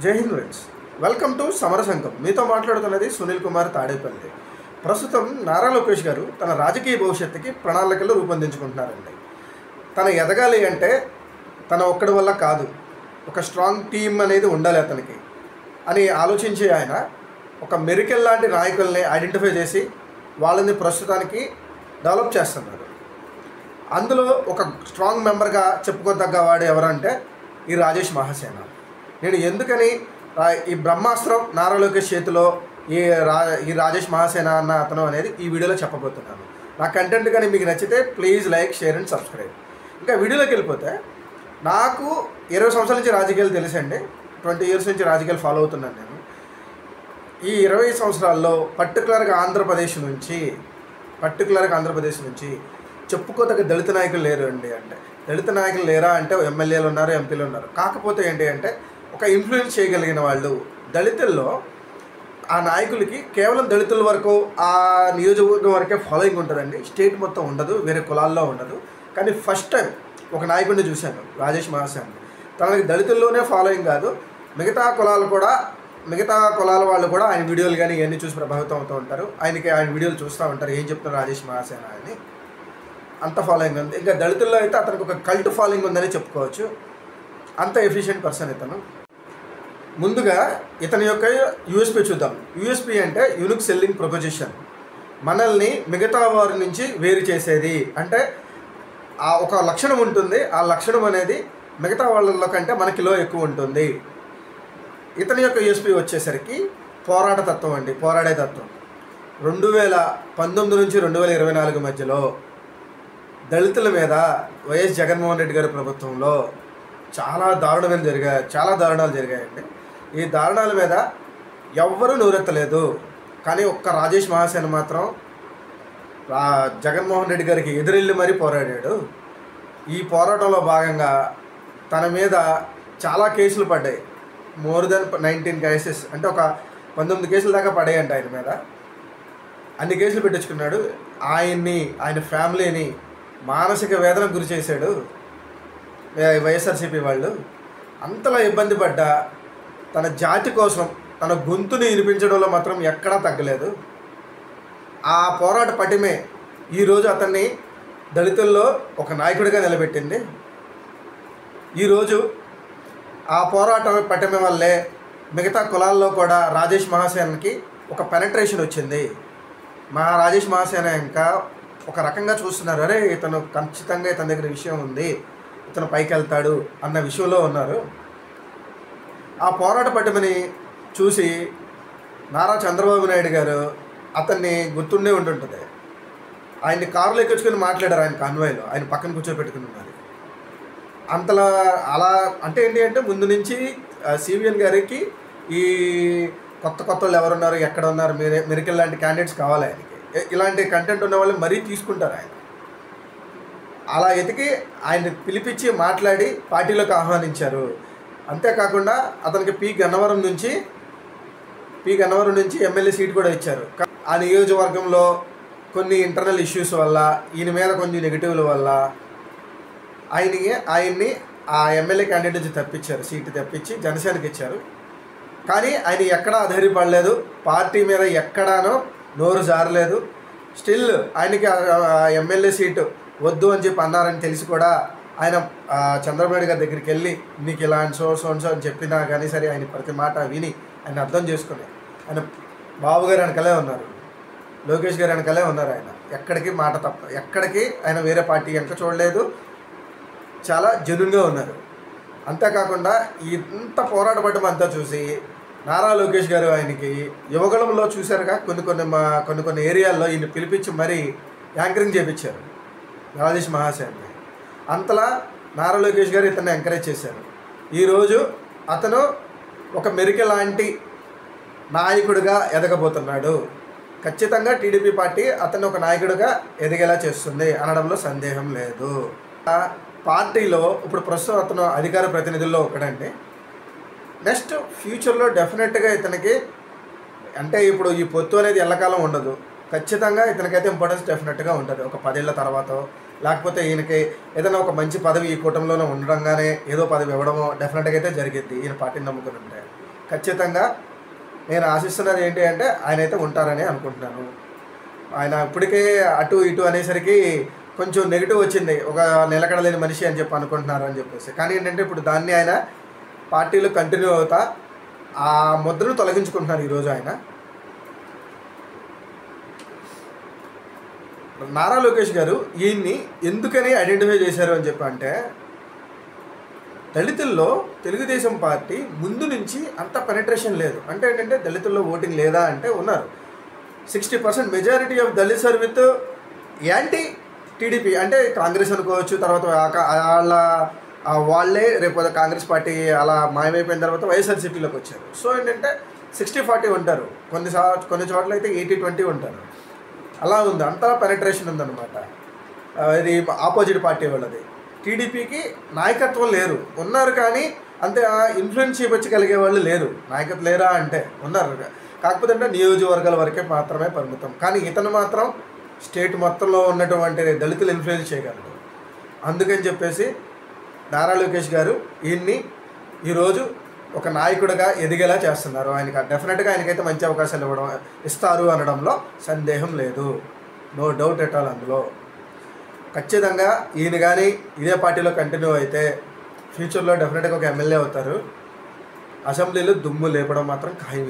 జై Hind friends, welcome to సమరసంఘం. మీతో మాట్లాడుతున్నది సునీల్ కుమార్ తాడేపల్లి. ప్రస్తుతం నారా లోకేష్ గారు తన రాజకీయ భవిష్యత్తుకి ప్రణాళికలు రూపొందించుకుంటున్నారండి. తన ఎదగాలి అంటే తన ఒక్కడి వల్ల కాదు, ఒక స్ట్రాంగ్ టీం అనేది ఉండాలి అతనికి అని ఆలోచించి ఆయన ఒక మెరికల్ లాంటి నాయకుల్ని ఐడెంటిఫై చేసి వాళ్ళని ప్రస్తుతానికి డెవలప్ చేస్తున్నారు. అందులో ఒక స్ట్రాంగ్ మెంబర్గా చెప్పుకోదగ్గ వాడు ఎవరంటే ఈ రాజేష్ మహాసేన. నేను ఎందుకని ఈ బ్రహ్మాస్త్రం నారా లోకేష్ చేతిలో ఈ రాజేష్ మహాసేన అన్న అతను అనేది ఈ వీడియోలో చెప్పబోతున్నాను. నా కంటెంట్ కానీ మీకు నచ్చితే please like, share and subscribe. ఇంకా వీడియోలోకి వెళ్ళిపోతే, నాకు 20 సంవత్సరాల నుంచి రాజకీయాలు తెలుసండి. 20 ఇయర్స్ నుంచి రాజకీయాలు ఫాలో అవుతున్నాను నేను. ఈ 20 సంవత్సరాల్లో పర్టికులర్గా ఆంధ్రప్రదేశ్ నుంచి చెప్పుకోదగ్గ దళిత నాయకులు లేరు అండి. అంటే దళిత నాయకులు లేరా అంటే ఎమ్మెల్యేలు ఉన్నారు, ఎంపీలు ఉన్నారు. కాకపోతే ఏంటి అంటే ఒక ఇన్ఫ్లుయెన్స్ చేయగలిగిన వాళ్ళు దళితుల్లో, ఆ నాయకులకి కేవలం దళితుల వరకు, ఆ నియోజకవర్గం వరకే ఫాలోయింగ్ ఉంటుందండి. స్టేట్ మొత్తం ఉండదు, వేరే కులాల్లో ఉండదు. కానీ ఫస్ట్ టైం ఒక నాయకుడిని చూశాను, రాజేష్ మహాసేన. తనకి దళితుల్లోనే ఫాలోయింగ్ కాదు, మిగతా కులాల వాళ్ళు కూడా ఆయన వీడియోలు కానీ ఇవన్నీ చూసి ప్రభావితం అవుతూ ఉంటారు. ఆయన వీడియోలు చూస్తూ ఉంటారు, ఏం చెప్తున్నారు రాజేష్ మహాసేన అని. అంత ఫాలోయింగ్ ఉంది. ఇంకా దళితుల్లో అయితే అతనికి ఒక కల్ట్ ఫాలోయింగ్ ఉందని చెప్పుకోవచ్చు. అంత ఎఫిషియెంట్ పర్సన్ ఇతను. ముందుగా ఇతని యొక్క యూఎస్పీ చూద్దాం. యూఎస్పీ అంటే యూనిక్ సెల్లింగ్ ప్రొపోజిషన్. మనల్ని మిగతా వారి నుంచి వేరు చేసేది. అంటే ఆ ఒక లక్షణం ఉంటుంది, ఆ లక్షణం అనేది మిగతా వాళ్ళలో కంటే మనకిలో ఎక్కువ ఉంటుంది. ఇతని యొక్క యూఎస్పీ వచ్చేసరికి పోరాడే తత్వం. 2019 నుంచి 2024 మధ్యలో దళితుల మీద వైఎస్ జగన్మోహన్ రెడ్డి గారి ప్రభుత్వంలో చాలా దారుణాలు జరిగాయండి. ఈ దారుణాల మీద ఎవ్వరూ నోరెత్తలేదు. కానీ ఒక్క రాజేష్ మహాసేన మాత్రం జగన్మోహన్ రెడ్డి గారికి ఎదురెళ్ళి మరీ పోరాడాడు. ఈ పోరాటంలో భాగంగా తన మీద చాలా కేసులు పడ్డాయి. మోర్ దెన్ 19 కేసెస్, అంటే ఒక 19 కేసుల దాకా పడాయంట ఆయన మీద. అన్ని కేసులు పెట్టించుకున్నాడు. ఆయన ఫ్యామిలీని మానసిక వేదనకు గురి చేశాడు వైఎస్ఆర్సీపీ వాళ్ళు. అంతలా ఇబ్బంది పడ్డా తన జాతి కోసం తన గొంతుని వినిపించడంలో మాత్రం ఎక్కడా తగ్గలేదు. ఆ పోరాట పటిమే ఈరోజు అతన్ని దళితుల్లో ఒక నాయకుడిగా నిలబెట్టింది. ఈరోజు ఆ పోరాట పటిమ వల్లే మిగతా కులాల్లో కూడా రాజేష్ మహాసేనకి ఒక పెనట్రేషన్ వచ్చింది. రాజేష్ మహాసేన ఇంకా ఒక రకంగా చూస్తున్నారు, అరే ఇతను ఖచ్చితంగా ఇతని దగ్గర విషయం ఉంది, ఇతను పైకి వెళ్తాడు అన్న విషయంలో ఉన్నారు. ఆ పోరాట పటిమని చూసి నారా చంద్రబాబు నాయుడు గారు అతన్ని గుర్తుండే ఉంటుంటుంది. ఆయన్ని కారులో ఎక్కించుకొని మాట్లాడారు, ఆయన కాన్వాయ్లో ఆయన పక్కన కూర్చోబెట్టుకుని ఉన్నారు. అంతలా అలా అంటే ఏంటి అంటే ముందు నుంచి సివిఎన్ గారికి ఈ కొత్త వాళ్ళు ఎవరున్నారు, ఎక్కడ ఉన్నారు, మెరికల్ లాంటి క్యాండిడేట్స్ కావాలి ఆయనకి. ఇలాంటి కంటెంట్ ఉన్న వాళ్ళు మరీ తీసుకుంటారు ఆయన. అలా ఎతికి ఆయన పిలిపించి మాట్లాడి పార్టీలోకి ఆహ్వానించారు. అంతేకాకుండా అతనికి పి గన్నవరం నుంచి ఎమ్మెల్యే సీట్ కూడా ఇచ్చారు. ఆ నియోజకవర్గంలో కొన్ని ఇంటర్నల్ ఇష్యూస్ వల్ల, ఈయన మీద కొన్ని నెగిటివ్ల వల్ల ఆయన్ని ఆ ఎమ్మెల్యే క్యాండిడేట్ నుంచి తప్పించారు, సీటు తెప్పించి జనసేనకి ఇచ్చారు. కానీ ఆయన ఎక్కడా అధైర్యపడలేదు, పార్టీ మీద ఎక్కడానో నోరు జారలేదు. స్టిల్ ఆయనకి ఎమ్మెల్యే సీటు వద్దు అని చెప్పి అన్నారని తెలిసి కూడా ఆయన చంద్రబాబు నాయుడు గారి దగ్గరికి వెళ్ళి నీకు ఇలా సో అని చెప్పినా కానీ సరే ఆయన ప్రతి మాట విని ఆయన అర్థం చేసుకుని ఆయన బాబు గారు వెనకలే ఉన్నారు, లోకేష్ గారు వెనకలే ఉన్నారు. ఆయన ఎక్కడికి ఆయన వేరే పార్టీ వెనక చూడలేదు, చాలా జెన్యూన్గా ఉన్నారు. అంతేకాకుండా ఇంత పోరాట పడ్డం అంతా చూసి నారా లోకేష్ గారు ఆయనకి యువగళంలో చూశారుగా కొన్ని ఏరియాల్లో ఈయన పిలిపించి మరీ యాంకరింగ్ చేయించారు రాజేష్ మహాసేన్ని. అంతలా నారా లోకేష్ గారు ఇతన్ని ఎంకరేజ్ చేశారు. ఈరోజు అతను ఒక మెరిక లాంటి నాయకుడిగా ఎదగబోతున్నాడు. ఖచ్చితంగా టీడీపీ పార్టీ అతను ఒక నాయకుడిగా ఎదిగేలా చేస్తుంది అనడంలో సందేహం లేదు. పార్టీలో ఇప్పుడు ప్రస్తుతం అతను అధికార ప్రతినిధుల్లో ఒకడండి. నెక్స్ట్ ఫ్యూచర్లో డెఫినెట్గా ఇతనికి, అంటే ఇప్పుడు ఈ పొత్తు అనేది ఎల్లకాలం ఉండదు, ఖచ్చితంగా ఇతనికైతే ఇంపార్టెన్స్ డెఫినెట్గా ఉంటుంది. ఒక 10 ఏళ్ల తర్వాత లేకపోతే ఈయనకి ఏదైనా ఒక మంచి పదవి ఈ కూటమిలోనే ఉండడంగానే ఏదో పదవి ఇవ్వడమో డెఫినెట్గా అయితే జరిగిద్ది ఈయన పార్టీని నమ్ముకుని ఉంటే. ఖచ్చితంగా నేను ఆశిస్తున్నది ఏంటి అంటే ఆయన అయితే ఉంటారని అనుకుంటున్నాను. ఆయన ఇప్పటికే అటు ఇటు అనేసరికి కొంచెం నెగిటివ్ వచ్చింది, ఒక నిలకడలేని మనిషి అని చెప్పి అనుకుంటున్నారు అని చెప్పేసి. కానీ ఏంటంటే ఇప్పుడు దాన్ని ఆయన పార్టీలో కంటిన్యూ అవుతా ఆ ముద్రను తొలగించుకుంటున్నారు ఈరోజు ఆయన. నారా లోకేష్ గారు ఈయన్ని ఎందుకని ఐడెంటిఫై చేశారు అని చెప్పి అంటే, దళితుల్లో తెలుగుదేశం పార్టీ ముందు నుంచి అంత పెనట్రేషన్ లేదు. అంటే ఏంటంటే దళితుల్లో ఓటింగ్ లేదా అంటే ఉన్నారు. 60% majority of Dalits are with anti TDP. అంటే కాంగ్రెస్ అనుకోవచ్చు, తర్వాత వాళ్ళే రేపు కాంగ్రెస్ పార్టీ అలా మాయమైపోయిన తర్వాత వైఎస్ఆర్సీపీలోకి వచ్చారు. సో ఏంటంటే 60-40 ఉంటారు, కొన్ని చోట్ల అయితే 80-20 ఉంటారు. అలా ఉంది, అంతా పెనట్రేషన్ ఉందన్నమాట. ఇది ఆపోజిట్ పార్టీ వాళ్ళది. టీడీపీకి నాయకత్వం లేరు, ఉన్నారు కానీ అంతే ఇన్ఫ్లుయెన్స్ చూపించగలిగే వాళ్ళు లేరు. నాయకత్వం లేరా అంటే ఉన్నారు, కాకపోతే అంటే నియోజకవర్గాల వరకే మాత్రమే పరిమితం. కానీ ఇతను మాత్రం స్టేట్ మొత్తంలో ఉన్నటువంటి దళితులు ఇన్ఫ్లుయెన్స్ చేయగలరు. అందుకని చెప్పేసి నారా లోకేష్ గారు ఈయన్ని ఈరోజు ఒక నాయకుడిగా ఎదిగేలా చేస్తున్నారు. ఆయనకి డెఫినెట్గా ఆయనకైతే మంచి అవకాశాలు ఇస్తారు అనడంలో సందేహం లేదు, నో డౌట్ ఎట్ ఆల్. అందులో ఖచ్చితంగా ఈయన కానీ ఇదే పార్టీలో కంటిన్యూ అయితే ఫ్యూచర్లో డెఫినెట్గా ఒక ఎమ్మెల్యే అవుతారు. అసెంబ్లీలో దుమ్ము లేపడం మాత్రం ఖాయం.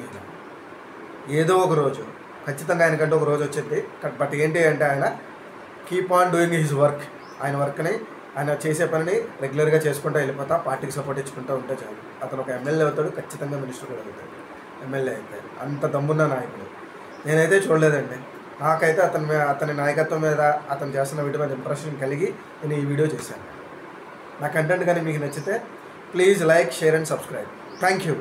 ఏదో ఒక రోజు ఖచ్చితంగా ఆయనకంటే ఒక రోజు వచ్చింది. బట్ ఏంటి అంటే ఆయన keep on doing his work. ఆయన వర్క్ని, ఆయన చేసే పనిని రెగ్యులర్గా చేసుకుంటూ వెళ్ళిపోతా, పార్టీకి సపోర్ట్ ఇచ్చుకుంటూ ఉంటే చాలు. అతను ఒక ఎమ్మెల్యే అవుతాడు, ఖచ్చితంగా మినిస్టర్ కూడా అవుతాడు. ఎమ్మెల్యే అయితే అంత దమ్మున్న నాయకుడు నేనైతే చూడలేదండి. నాకైతే అతని నాయకత్వం మీద, అతను చేస్తున్న వీటి మీద ఇంప్రెషన్ కలిగి నేను ఈ వీడియో చేశాను. నా కంటెంట్ కానీ మీకు నచ్చితే please like, share and subscribe. Thank you.